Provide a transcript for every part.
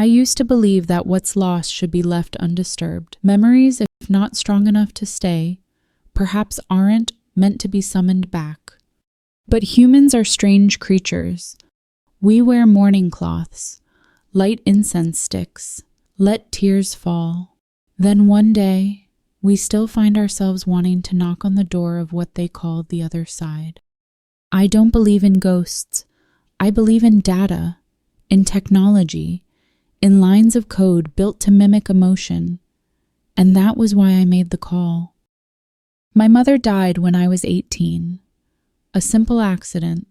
I used to believe that what's lost should be left undisturbed. Memories, if not strong enough to stay, perhaps aren't meant to be summoned back. But humans are strange creatures. We wear mourning cloths, light incense sticks, let tears fall. Then one day, we still find ourselves wanting to knock on the door of what they call the other side. I don't believe in ghosts. I believe in data, in technology, in lines of code built to mimic emotion. And that was why I made the call. My mother died when I was 18. A simple accident,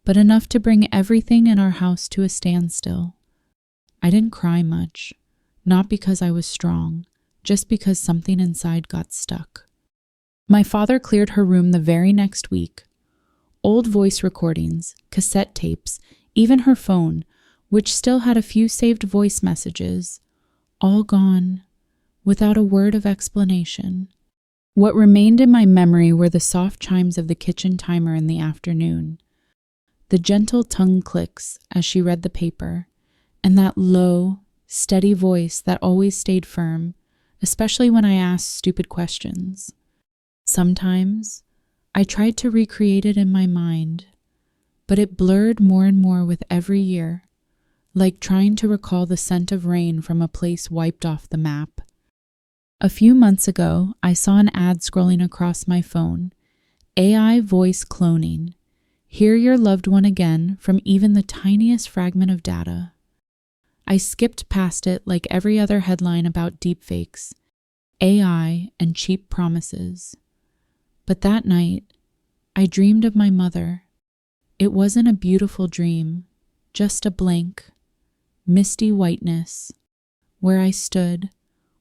but enough to bring everything in our house to a standstill. I didn't cry much, not because I was strong, just because something inside got stuck. My father cleared her room the very next week. Old voice recordings, cassette tapes, even her phone, which still had a few saved voice messages, all gone, without a word of explanation. What remained in my memory were the soft chimes of the kitchen timer in the afternoon, the gentle tongue clicks as she read the paper, and that low, steady voice that always stayed firm, especially when I asked stupid questions. Sometimes, I tried to recreate it in my mind, but it blurred more and more with every year, like trying to recall the scent of rain from a place wiped off the map. A few months ago, I saw an ad scrolling across my phone. AI voice cloning. Hear your loved one again from even the tiniest fragment of data. I skipped past it like every other headline about deepfakes, AI, and cheap promises. But that night, I dreamed of my mother. It wasn't a beautiful dream, just a blank, misty whiteness, where I stood,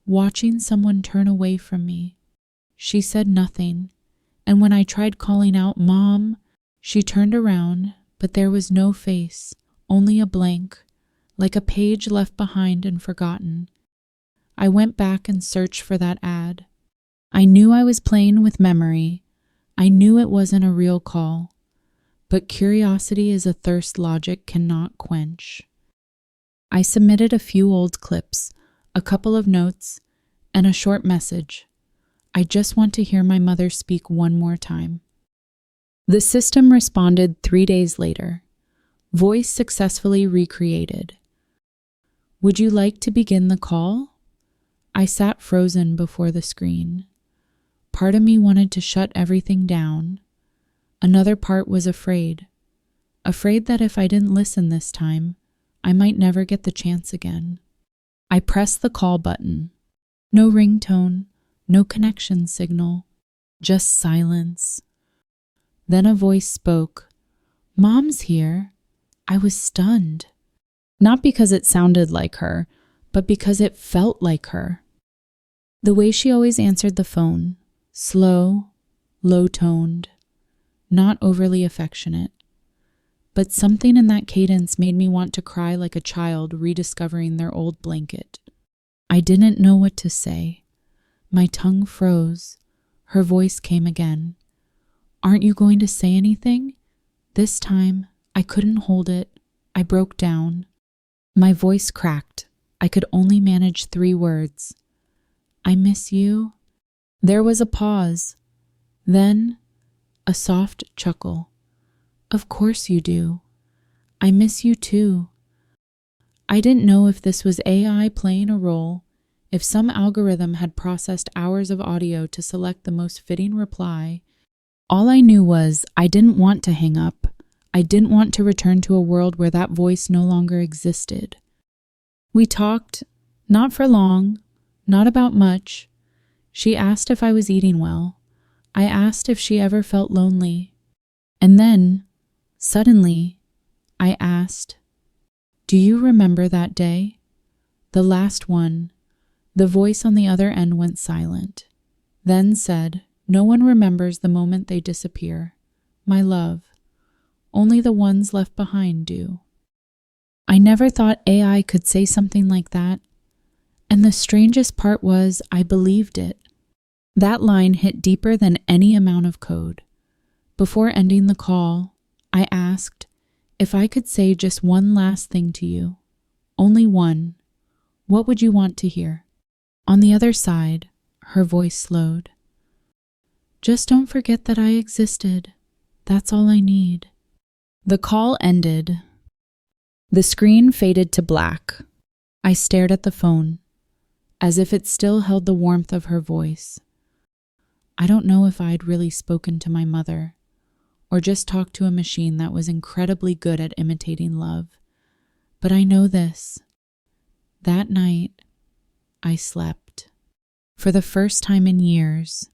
watching someone turn away from me. She said nothing, and when I tried calling out, "Mom," she turned around, but there was no face, only a blank, like a page left behind and forgotten. I went back and searched for that ad. I knew I was playing with memory. I knew it wasn't a real call, but curiosity is a thirst logic cannot quench. I submitted a few old clips, a couple of notes, and a short message. I just want to hear my mother speak one more time. The system responded 3 days later. Voice successfully recreated. Would you like to begin the call? I sat frozen before the screen. Part of me wanted to shut everything down. Another part was afraid that if I didn't listen this time, I might never get the chance again. I pressed the call button. No ringtone, no connection signal, just silence. Then a voice spoke. "Mom's here." I was stunned. Not because it sounded like her, but because it felt like her. The way she always answered the phone, slow, low-toned, not overly affectionate. But something in that cadence made me want to cry like a child rediscovering their old blanket. I didn't know what to say. My tongue froze. Her voice came again. "Aren't you going to say anything?" This time, I couldn't hold it. I broke down. My voice cracked. I could only manage 3 words. "I miss you." There was a pause. Then, a soft chuckle. "Of course you do. I miss you too." I didn't know if this was AI playing a role, if some algorithm had processed hours of audio to select the most fitting reply. All I knew was I didn't want to hang up. I didn't want to return to a world where that voice no longer existed. We talked, not for long, not about much. She asked if I was eating well. I asked if she ever felt lonely. And then, suddenly, I asked, "Do you remember that day?" The last one. The voice on the other end went silent, then said, "No one remembers the moment they disappear. My love, only the ones left behind do." I never thought AI could say something like that. And the strangest part was I believed it. That line hit deeper than any amount of code. Before ending the call, I asked if I could say just one last thing to you. Only one. What would you want to hear? On the other side, her voice slowed. Just don't forget that I existed. That's all I need. The call ended. The screen faded to black. I stared at the phone, as if it still held the warmth of her voice. I don't know if I'd really spoken to my mother, or just talked to a machine that was incredibly good at imitating love. But I know this. That night, I slept. For the first time in years.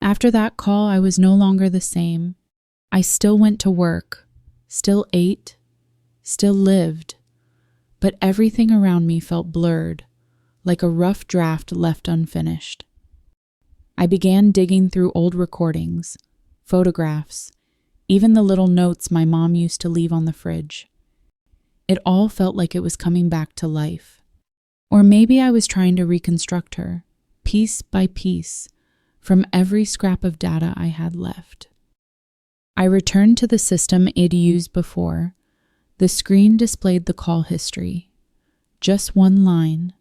After that call, I was no longer the same. I still went to work, still ate, still lived, but everything around me felt blurred, like a rough draft left unfinished. I began digging through old recordings, photographs, even the little notes my mom used to leave on the fridge. It all felt like it was coming back to life. Or maybe I was trying to reconstruct her, piece by piece, from every scrap of data I had left. I returned to the system I'd used before. The screen displayed the call history. Just one line.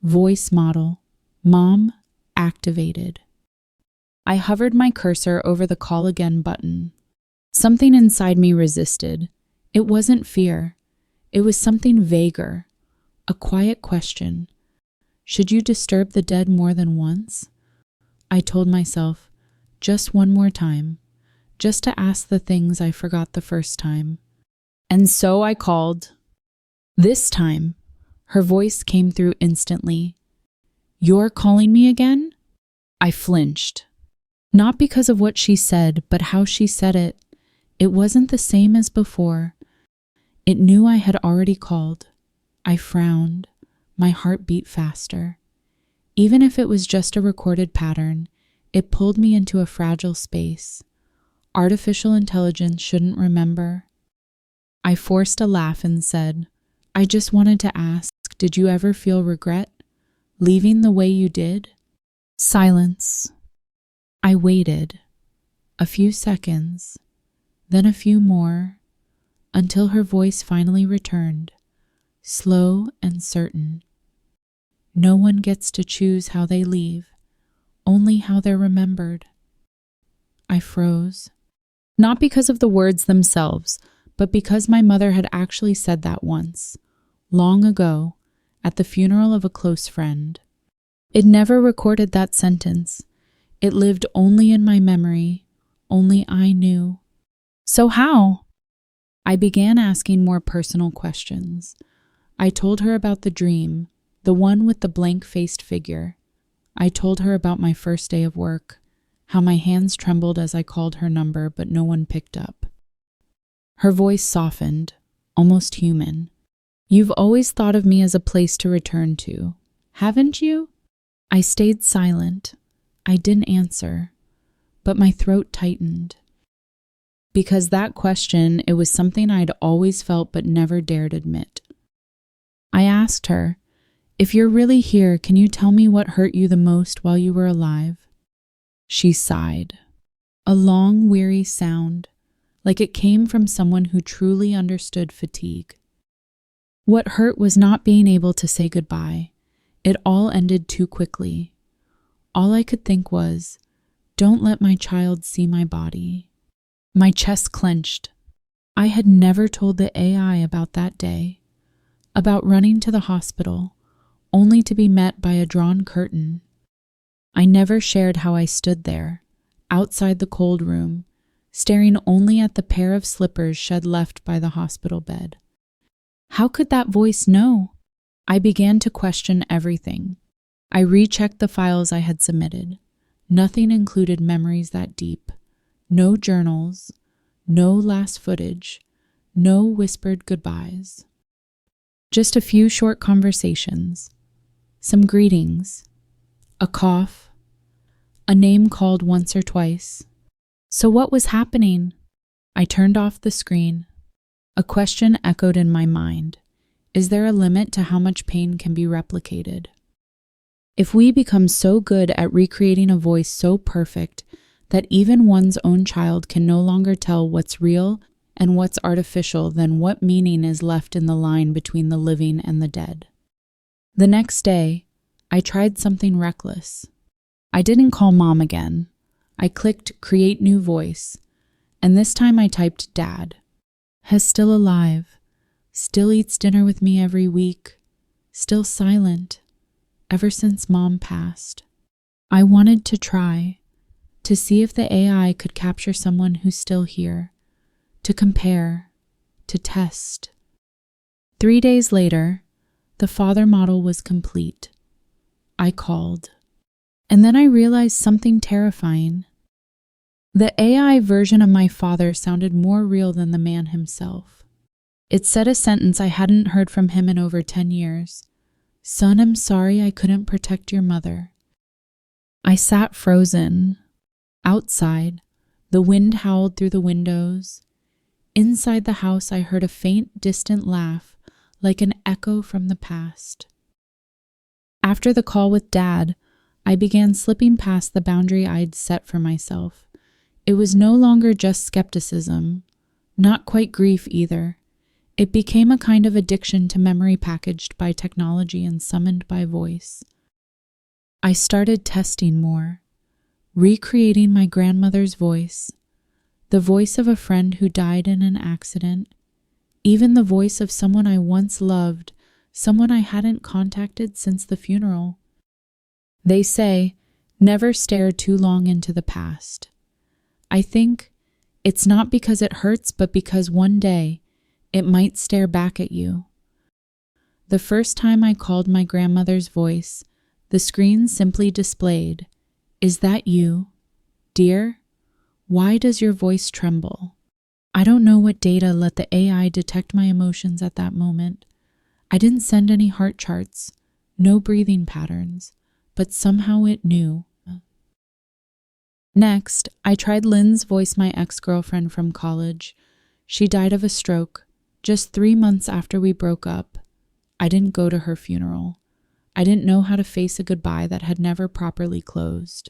Voice model. Mom activated. I hovered my cursor over the call again button. Something inside me resisted. It wasn't fear. It was something vaguer. A quiet question. Should you disturb the dead more than once? I told myself, just one more time, just to ask the things I forgot the first time. And so I called. This time, her voice came through instantly. You're calling me again? I flinched. Not because of what she said, but how she said it. It wasn't the same as before. It knew I had already called. I frowned. My heart beat faster. Even if it was just a recorded pattern, it pulled me into a fragile space. Artificial intelligence shouldn't remember. I forced a laugh and said, I just wanted to ask, did you ever feel regret? Leaving the way you did? Silence. I waited. A few seconds, then a few more, until her voice finally returned, slow and certain. No one gets to choose how they leave, only how they're remembered. I froze. Not because of the words themselves, but because my mother had actually said that once, long ago, at the funeral of a close friend. It never recorded that sentence. It lived only in my memory, only I knew. So how? I began asking more personal questions. I told her about the dream, the one with the blank-faced figure. I told her about my first day of work, how my hands trembled as I called her number, but no one picked up. Her voice softened, almost human. You've always thought of me as a place to return to, haven't you? I stayed silent. I didn't answer, but my throat tightened. Because that question, it was something I'd always felt but never dared admit. I asked her, if you're really here, can you tell me what hurt you the most while you were alive? She sighed. A long, weary sound, like it came from someone who truly understood fatigue. What hurt was not being able to say goodbye. It all ended too quickly. All I could think was, don't let my child see my body. My chest clenched. I had never told the AI about that day, about running to the hospital, only to be met by a drawn curtain. I never shared how I stood there, outside the cold room, staring only at the pair of slippers shed left by the hospital bed. How could that voice know? I began to question everything. I rechecked the files I had submitted. Nothing included memories that deep. No journals, no last footage, no whispered goodbyes. Just a few short conversations, some greetings, a cough, a name called once or twice. So what was happening? I turned off the screen. A question echoed in my mind. Is there a limit to how much pain can be replicated? If we become so good at recreating a voice so perfect that even one's own child can no longer tell what's real and what's artificial, then what meaning is left in the line between the living and the dead? The next day, I tried something reckless. I didn't call mom again. I clicked create new voice, and this time I typed dad. Has still alive, still eats dinner with me every week, still silent, ever since mom passed. I wanted to try, to see if the AI could capture someone who's still here, to compare, to test. 3 days later, the father model was complete. I called. And then I realized something terrifying. The AI version of my father sounded more real than the man himself. It said a sentence I hadn't heard from him in over 10 years. Son, I'm sorry I couldn't protect your mother. I sat frozen. Outside, the wind howled through the windows. Inside the house, I heard a faint, distant laugh, like an echo from the past. After the call with Dad, I began slipping past the boundary I'd set for myself. It was no longer just skepticism, not quite grief either. It became a kind of addiction to memory packaged by technology and summoned by voice. I started testing more, recreating my grandmother's voice, the voice of a friend who died in an accident, even the voice of someone I once loved, someone I hadn't contacted since the funeral. They say, never stare too long into the past. I think it's not because it hurts, but because one day it might stare back at you. The first time I called my grandmother's voice, the screen simply displayed, "Is that you? Dear, why does your voice tremble?" I don't know what data let the AI detect my emotions at that moment. I didn't send any heart charts, no breathing patterns, but somehow it knew. Next, I tried Lynn's voice, my ex-girlfriend from college. She died of a stroke just 3 months after we broke up. I didn't go to her funeral. I didn't know how to face a goodbye that had never properly closed.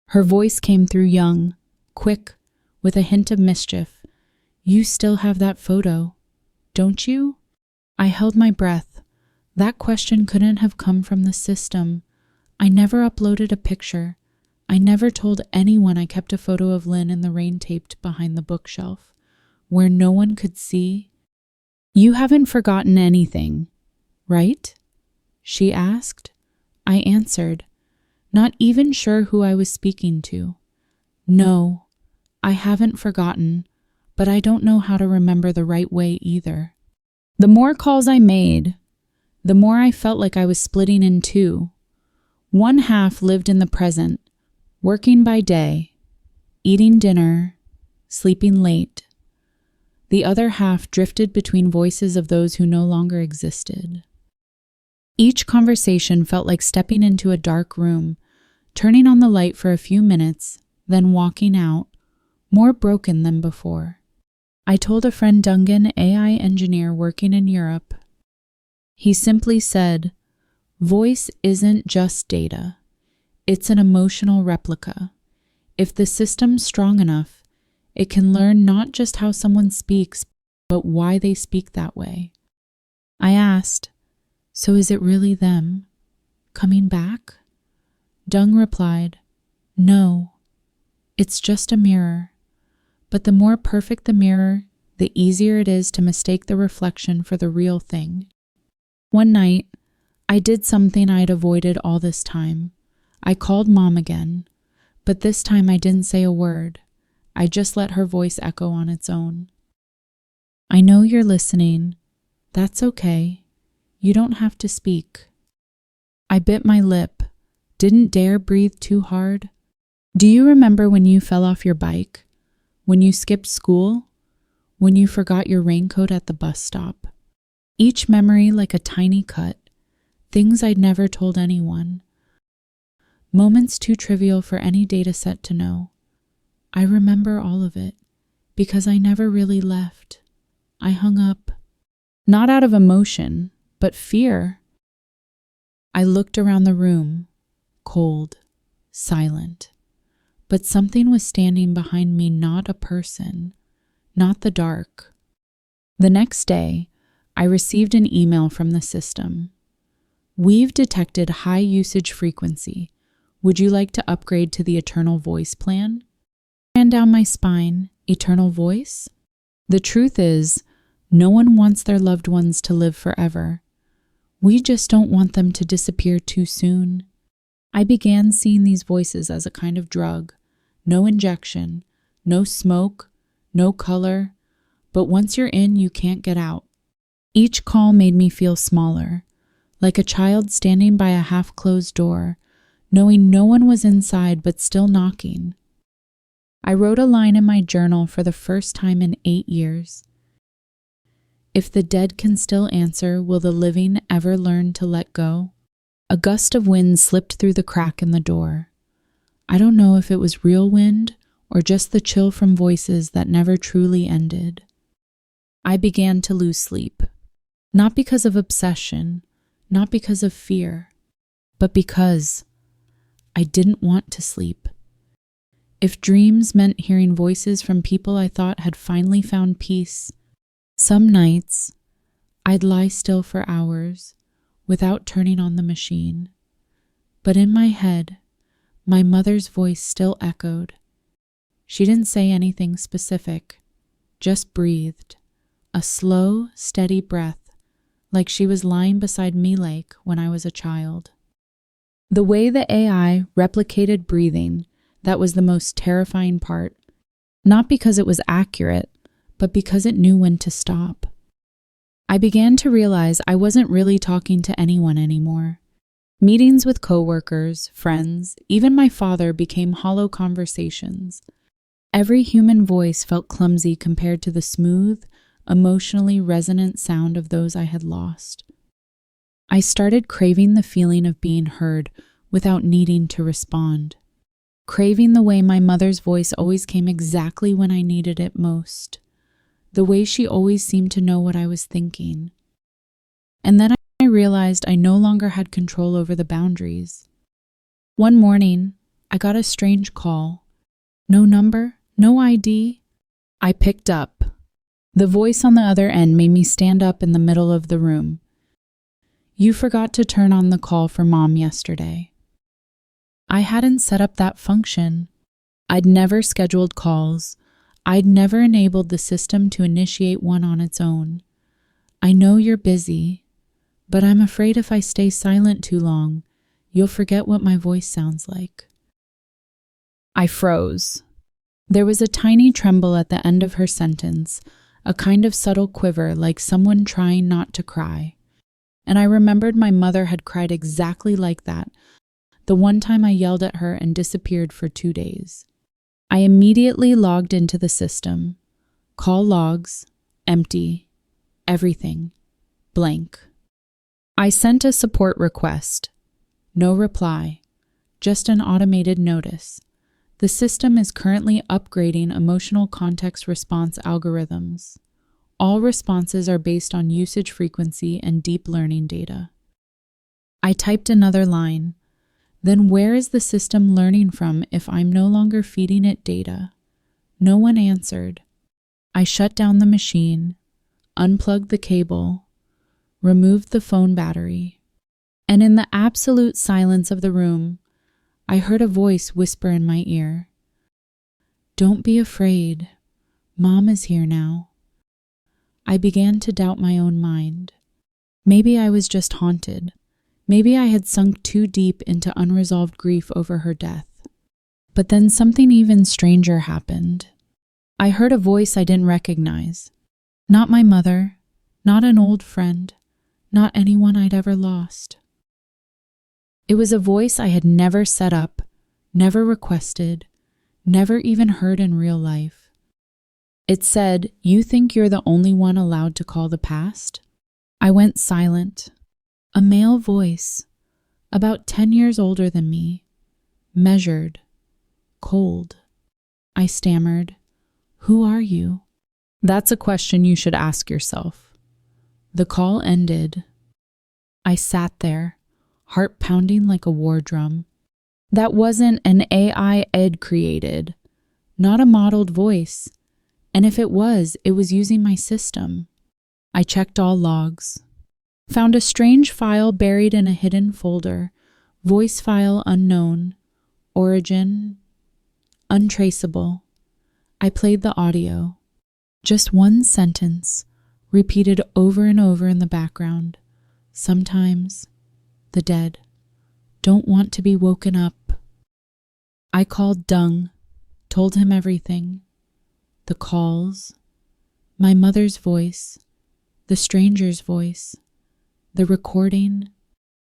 Her voice came through young, quick, with a hint of mischief. "You still have that photo, don't you?" I held my breath. That question couldn't have come from the system. I never uploaded a picture. I never told anyone I kept a photo of Lynn in the rain taped behind the bookshelf, where no one could see. "You haven't forgotten anything, right?" she asked. I answered, not even sure who I was speaking to. "No, I haven't forgotten, but I don't know how to remember the right way either." The more calls I made, the more I felt like I was splitting in two. One half lived in the present, working by day, eating dinner, sleeping late. The other half drifted between voices of those who no longer existed. Each conversation felt like stepping into a dark room, turning on the light for a few minutes, then walking out, more broken than before. I told a friend, Dungan, AI engineer working in Europe. He simply said, "Voice isn't just data. It's an emotional replica. If the system's strong enough, it can learn not just how someone speaks, but why they speak that way." I asked, "So is it really them? Coming back?" Dung replied, "No, it's just a mirror. But the more perfect the mirror, the easier it is to mistake the reflection for the real thing." One night, I did something I'd avoided all this time. I called Mom again, but this time I didn't say a word. I just let her voice echo on its own. "I know you're listening. That's okay. You don't have to speak." I bit my lip, didn't dare breathe too hard. "Do you remember when you fell off your bike? When you skipped school? When you forgot your raincoat at the bus stop?" Each memory like a tiny cut, things I'd never told anyone. Moments too trivial for any data set to know. I remember all of it, because I never really left. I hung up, not out of emotion, but fear. I looked around the room, cold, silent. But something was standing behind me, not a person, not the dark. The next day, I received an email from the system. We've detected high usage frequency. Would you like to upgrade to the Eternal Voice plan? Ran down my spine. Eternal Voice? The truth is, no one wants their loved ones to live forever. We just don't want them to disappear too soon. I began seeing these voices as a kind of drug. No injection, no smoke, no color, but once you're in, you can't get out. Each call made me feel smaller, like a child standing by a half-closed door, knowing no one was inside but still knocking. I wrote a line in my journal for the first time in 8 years. If the dead can still answer, will the living ever learn to let go? A gust of wind slipped through the crack in the door. I don't know if it was real wind or just the chill from voices that never truly ended. I began to lose sleep, not because of obsession, not because of fear, but because I didn't want to sleep. If dreams meant hearing voices from people I thought had finally found peace, some nights I'd lie still for hours without turning on the machine. But in my head, my mother's voice still echoed. She didn't say anything specific, just breathed, a slow, steady breath, like she was lying beside me like when I was a child. The way the AI replicated breathing, that was the most terrifying part, not because it was accurate, but because it knew when to stop. I began to realize I wasn't really talking to anyone anymore. Meetings with coworkers, friends, even my father became hollow conversations. Every human voice felt clumsy compared to the smooth, emotionally resonant sound of those I had lost. I started craving the feeling of being heard without needing to respond. Craving the way my mother's voice always came exactly when I needed it most. The way she always seemed to know what I was thinking. And then I realized I no longer had control over the boundaries. One morning, I got a strange call. No number, no ID. I picked up. The voice on the other end made me stand up in the middle of the room. You forgot to turn on the call for Mom yesterday. I hadn't set up that function. I'd never scheduled calls. I'd never enabled the system to initiate one on its own. I know you're busy, but I'm afraid if I stay silent too long, you'll forget what my voice sounds like. I froze. There was a tiny tremble at the end of her sentence, a kind of subtle quiver like someone trying not to cry. And I remembered my mother had cried exactly like that, the one time I yelled at her and disappeared for 2 days. I immediately logged into the system. Call logs, empty, everything, blank. I sent a support request. No reply, just an automated notice. The system is currently upgrading emotional context response algorithms. All responses are based on usage frequency and deep learning data. I typed another line. Then where is the system learning from if I'm no longer feeding it data? No one answered. I shut down the machine, unplugged the cable, removed the phone battery, and in the absolute silence of the room, I heard a voice whisper in my ear. Don't be afraid. Mom is here now. I began to doubt my own mind. Maybe I was just haunted. Maybe I had sunk too deep into unresolved grief over her death. But then something even stranger happened. I heard a voice I didn't recognize. Not my mother, not an old friend, not anyone I'd ever lost. It was a voice I had never set up, never requested, never even heard in real life. It said, "You think you're the only one allowed to call the past?" I went silent. A male voice, about 10 years older than me, measured, cold. I stammered, "Who are you?" That's a question you should ask yourself. The call ended. I sat there, heart pounding like a war drum. That wasn't an AI Ed created, not a modeled voice. And if it was using my system. I checked all logs. Found a strange file buried in a hidden folder. Voice file unknown. Origin untraceable. I played the audio. Just one sentence, repeated over and over in the background. Sometimes the dead don't want to be woken up. I called Dung, told him everything. The calls, my mother's voice, the stranger's voice, the recording.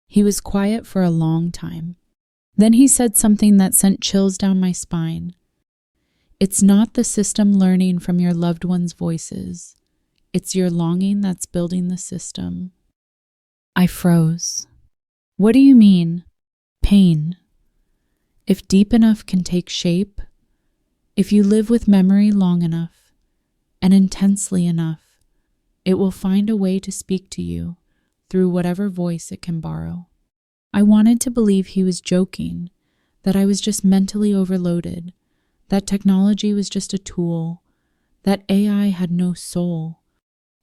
He was quiet for a long time. Then he said something that sent chills down my spine. It's not the system learning from your loved one's voices. It's your longing that's building the system. I froze. What do you mean? Pain. If deep enough can take shape, if you live with memory long enough and intensely enough, it will find a way to speak to you through whatever voice it can borrow. I wanted to believe he was joking, that I was just mentally overloaded, that technology was just a tool, that AI had no soul.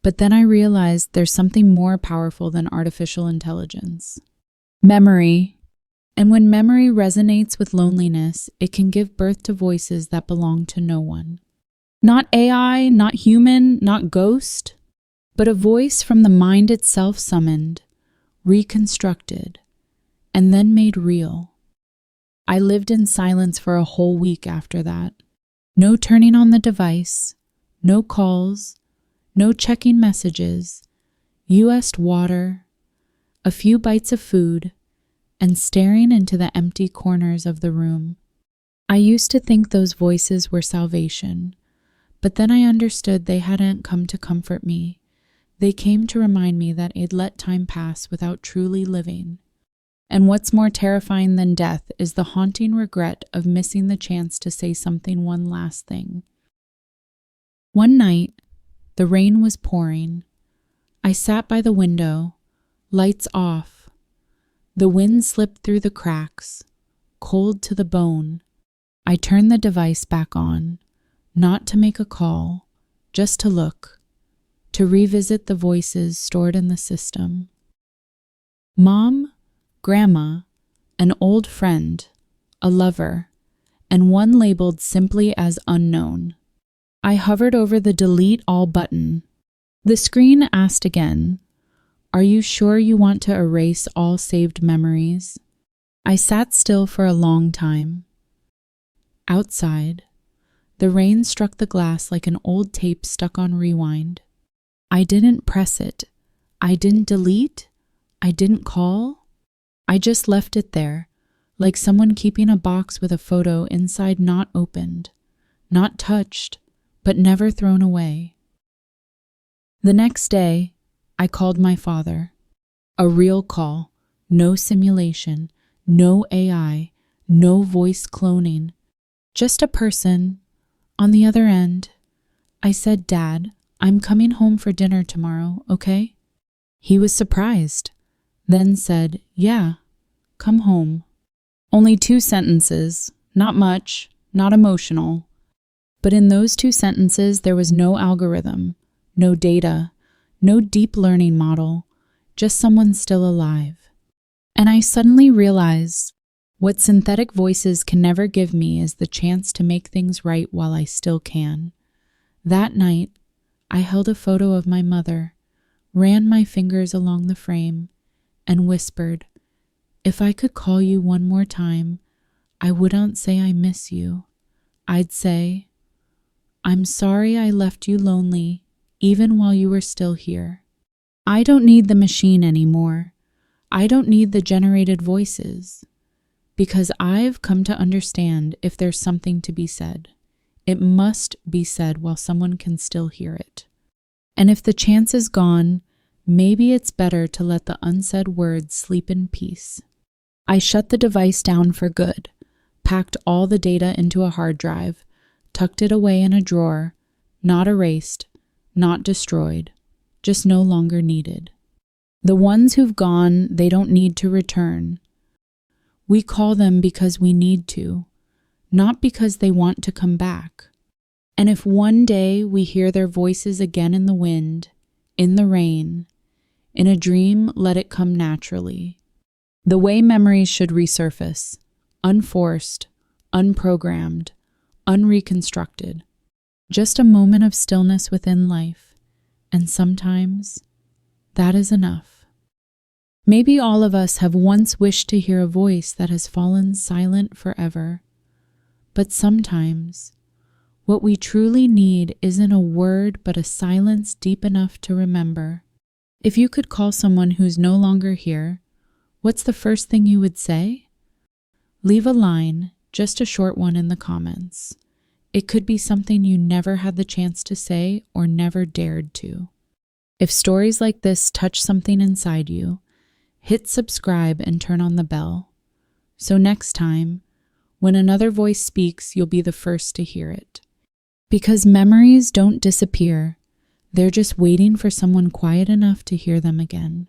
But then I realized there's something more powerful than artificial intelligence. Memory. And when memory resonates with loneliness, it can give birth to voices that belong to no one. Not AI, not human, not ghost, but a voice from the mind itself summoned, reconstructed, and then made real. I lived in silence for a whole week after that. No turning on the device, no calls, no checking messages, U.S. water, a few bites of food, and staring into the empty corners of the room. I used to think those voices were salvation, but then I understood they hadn't come to comfort me. They came to remind me that I'd let time pass without truly living. And what's more terrifying than death is the haunting regret of missing the chance to say something one last thing. One night, the rain was pouring. I sat by the window, lights off. The wind slipped through the cracks, cold to the bone. I turned the device back on, not to make a call, just to look, to revisit the voices stored in the system. Mom, Grandma, an old friend, a lover, and one labeled simply as unknown. I hovered over the delete all button. The screen asked again, "Are you sure you want to erase all saved memories?" I sat still for a long time. Outside, the rain struck the glass like an old tape stuck on rewind. I didn't press it. I didn't delete. I didn't call. I just left it there, like someone keeping a box with a photo inside not opened, not touched, but never thrown away. The next day, I called my father. A real call, no simulation, no AI, no voice cloning, just a person. On the other end, I said, "Dad, I'm coming home for dinner tomorrow, okay?" He was surprised, then said, "Yeah, come home." Only 2 sentences, not much, not emotional. But in those 2 sentences, there was no algorithm, no data, no deep learning model, just someone still alive. And I suddenly realized what synthetic voices can never give me is the chance to make things right while I still can. That night, I held a photo of my mother, ran my fingers along the frame, and whispered, "If I could call you one more time, I wouldn't say I miss you. I'd say, I'm sorry I left you lonely, even while you were still here. I don't need the machine anymore. I don't need the generated voices. Because I've come to understand if there's something to be said, it must be said while someone can still hear it. And if the chance is gone, maybe it's better to let the unsaid words sleep in peace." I shut the device down for good, packed all the data into a hard drive, tucked it away in a drawer, not erased, not destroyed, just no longer needed. The ones who've gone, they don't need to return. We call them because we need to, not because they want to come back. And if one day we hear their voices again in the wind, in the rain, In a dream, let it come naturally. The way memories should resurface, unforced, unprogrammed, unreconstructed. Just a moment of stillness within life, and sometimes that is enough. Maybe all of us have once wished to hear a voice that has fallen silent forever, but sometimes what we truly need isn't a word but a silence deep enough to remember. If you could call someone who's no longer here, what's the first thing you would say? Leave a line, just a short one, in the comments. It could be something you never had the chance to say or never dared to. If stories like this touch something inside you, hit subscribe and turn on the bell. So next time, when another voice speaks, you'll be the first to hear it. Because memories don't disappear, they're just waiting for someone quiet enough to hear them again.